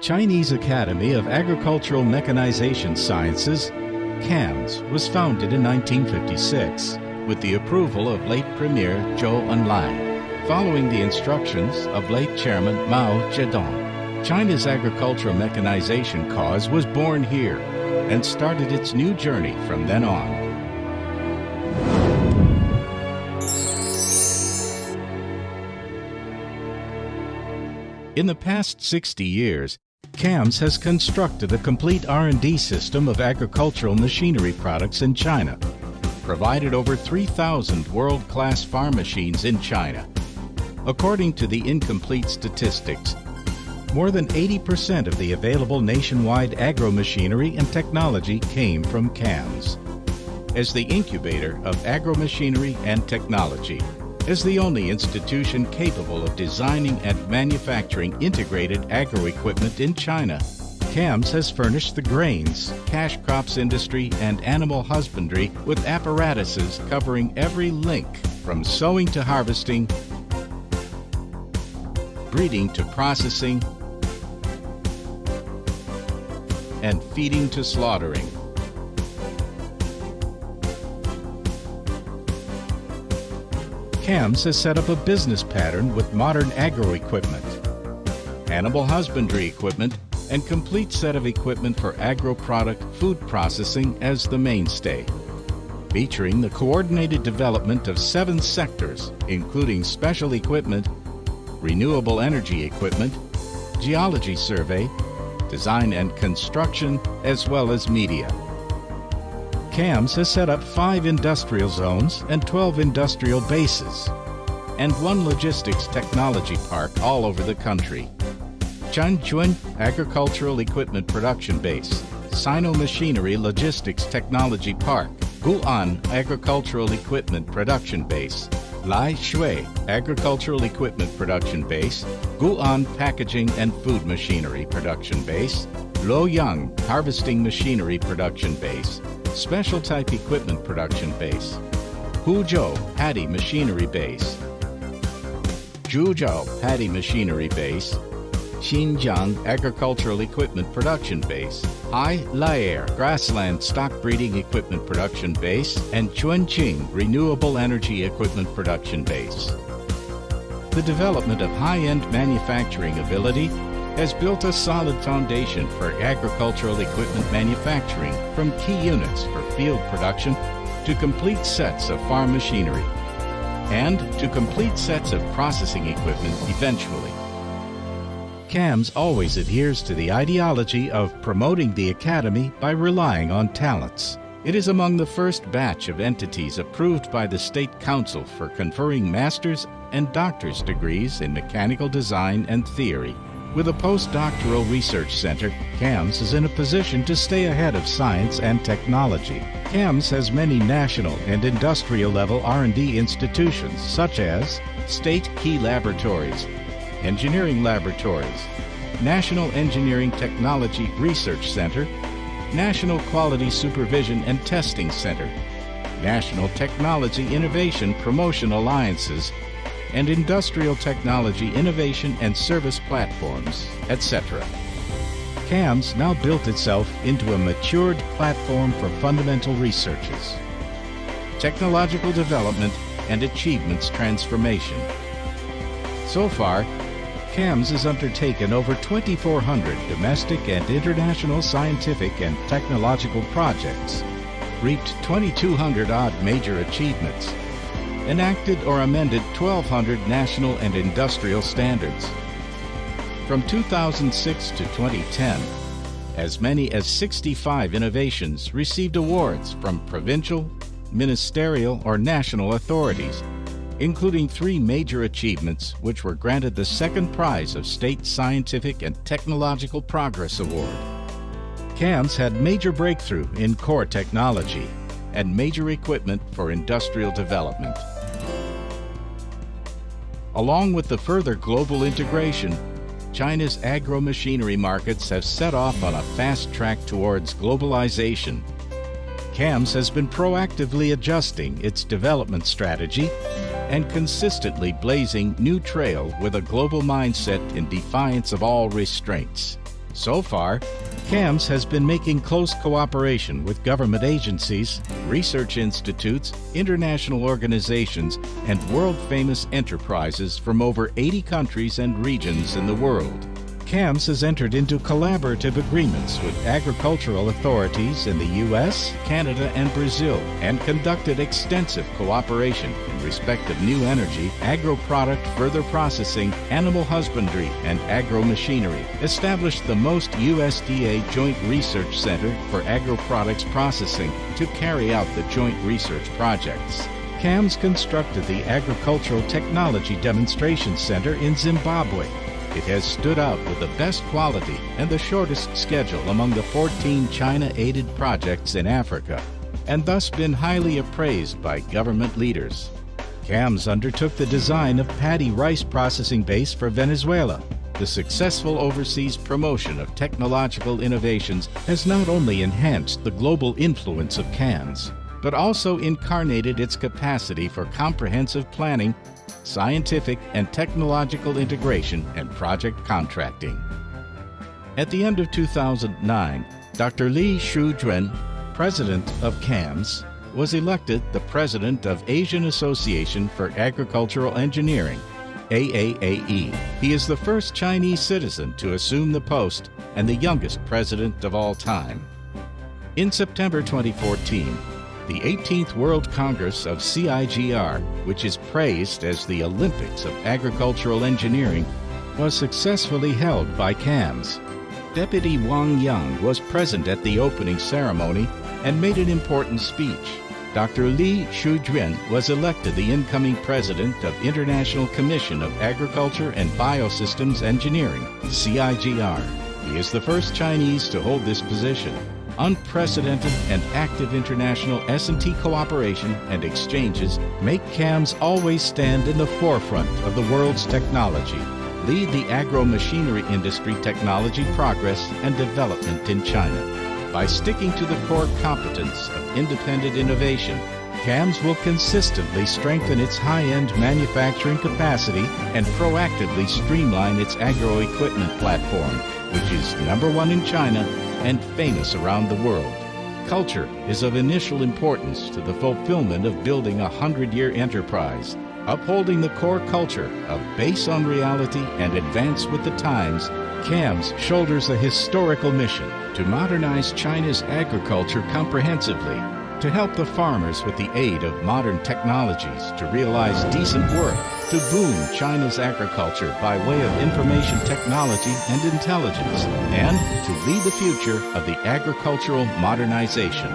Chinese Academy of Agricultural Mechanization Sciences, CAAMS, was founded in 1956 with the approval of late Premier Zhou Enlai, following the instructions of late Chairman Mao Zedong. China's agricultural mechanization cause was born here and started its new journey from then on. In the past 60 years, CAAMS has constructed a complete R&D system of agricultural machinery products in China, provided over 3,000 world-class farm machines in China. According to the incomplete statistics, more than 80% of the available nationwide agro-machinery and technology came from CAAMS. As the incubator of agro-machinery and technology, as the only institution capable of designing and manufacturing integrated agro-equipment in China, CAAMS has furnished the grains, cash crops industry, and animal husbandry with apparatuses covering every link from sowing to harvesting, breeding to processing, and feeding to slaughtering. CAAMS has set up a business pattern with modern agro-equipment, animal husbandry equipment, and complete set of equipment for agro-product food processing as the mainstay, featuring the coordinated development of 7 sectors, including special equipment, renewable energy equipment, geology survey, design and construction, as well as media. CAAMS has set up 5 industrial zones and 12 industrial bases, and 1 logistics technology park all over the country. Changchun Agricultural Equipment Production Base, Sino Machinery Logistics Technology Park, Guan Agricultural Equipment Production Base, Lai Shui Agricultural Equipment Production Base, Guan Packaging and Food Machinery Production Base, Luoyang Harvesting Machinery Production Base, Special Type Equipment Production Base, Huzhou Paddy Machinery Base, Zhuzhou Paddy Machinery Base, Xinjiang Agricultural Equipment Production Base, Hai Laer Grassland Stock Breeding Equipment Production Base, and Chunqing Renewable Energy Equipment Production Base. The development of high-end manufacturing ability has built a solid foundation for agricultural equipment manufacturing, from key units for field production to complete sets of farm machinery, and to complete sets of processing equipment eventually. CAAMS always adheres to the ideology of promoting the academy by relying on talents. It is among the first batch of entities approved by the State Council for conferring master's and doctor's degrees in mechanical design and theory. With a postdoctoral research center, CAAMS is in a position to stay ahead of science and technology. CAAMS has many national and industrial level R&D institutions such as State Key Laboratories, Engineering Laboratories, National Engineering Technology Research Center, National Quality Supervision and Testing Center, National Technology Innovation Promotion Alliances, and Industrial Technology Innovation and Service Platforms, etc. CAAMS now built itself into a matured platform for fundamental researches, technological development, and achievements transformation. So far, CAAMS has undertaken over 2,400 domestic and international scientific and technological projects, reaped 2,200-odd major achievements, enacted or amended 1,200 national and industrial standards. From 2006 to 2010, as many as 65 innovations received awards from provincial, ministerial, or national authorities, including 3 major achievements which were granted the second prize of State Scientific and Technological Progress Award. CAAMS had major breakthrough in core technology and major equipment for industrial development. Along with the further global integration, China's agro-machinery markets have set off on a fast track towards globalization. CAAMS has been proactively adjusting its development strategy and consistently blazing new trail with a global mindset in defiance of all restraints. So far, CAAMS has been making close cooperation with government agencies, research institutes, international organizations, and world-famous enterprises from over 80 countries and regions in the world. CAAMS has entered into collaborative agreements with agricultural authorities in the U.S., Canada, and Brazil, and conducted extensive cooperation in respect of new energy, agro-product further processing, animal husbandry, and agro-machinery, established the most USDA Joint Research Center for agro-products processing to carry out the joint research projects. CAAMS constructed the Agricultural Technology Demonstration Center in Zimbabwe. It has stood out with the best quality and the shortest schedule among the 14 China-aided projects in Africa, and thus been highly appraised by government leaders. CAAMS undertook the design of paddy rice processing base for Venezuela. The successful overseas promotion of technological innovations has not only enhanced the global influence of CAAMS, but also incarnated its capacity for comprehensive planning, scientific and technological integration, and project contracting. At the end of 2009, Dr. Li Shujun, president of CAAMS, was elected the president of Asian Association for Agricultural Engineering, AAAE. He is the first Chinese citizen to assume the post and the youngest president of all time. In September 2014, the 18th World Congress of CIGR, which is praised as the Olympics of Agricultural Engineering, was successfully held by CAAMS. Deputy Wang Yang was present at the opening ceremony and made an important speech. Dr. Li Shujun was elected the incoming president of International Commission of Agriculture and Biosystems Engineering, CIGR. He is the first Chinese to hold this position. Unprecedented and active international S&T cooperation and exchanges make CAAMS always stand in the forefront of the world's technology, lead the agro-machinery industry technology progress and development in China. By sticking to the core competence of independent innovation, CAAMS will consistently strengthen its high-end manufacturing capacity and proactively streamline its agro-equipment platform, which is #1 in China and famous around the world. Culture is of initial importance to the fulfillment of building a 100-year enterprise. Upholding the core culture of base on reality and advance with the times, CAAMS shoulders a historical mission to modernize China's agriculture comprehensively, to help the farmers with the aid of modern technologies to realize decent work, to boom China's agriculture by way of information technology and intelligence, and to lead the future of the agricultural modernization.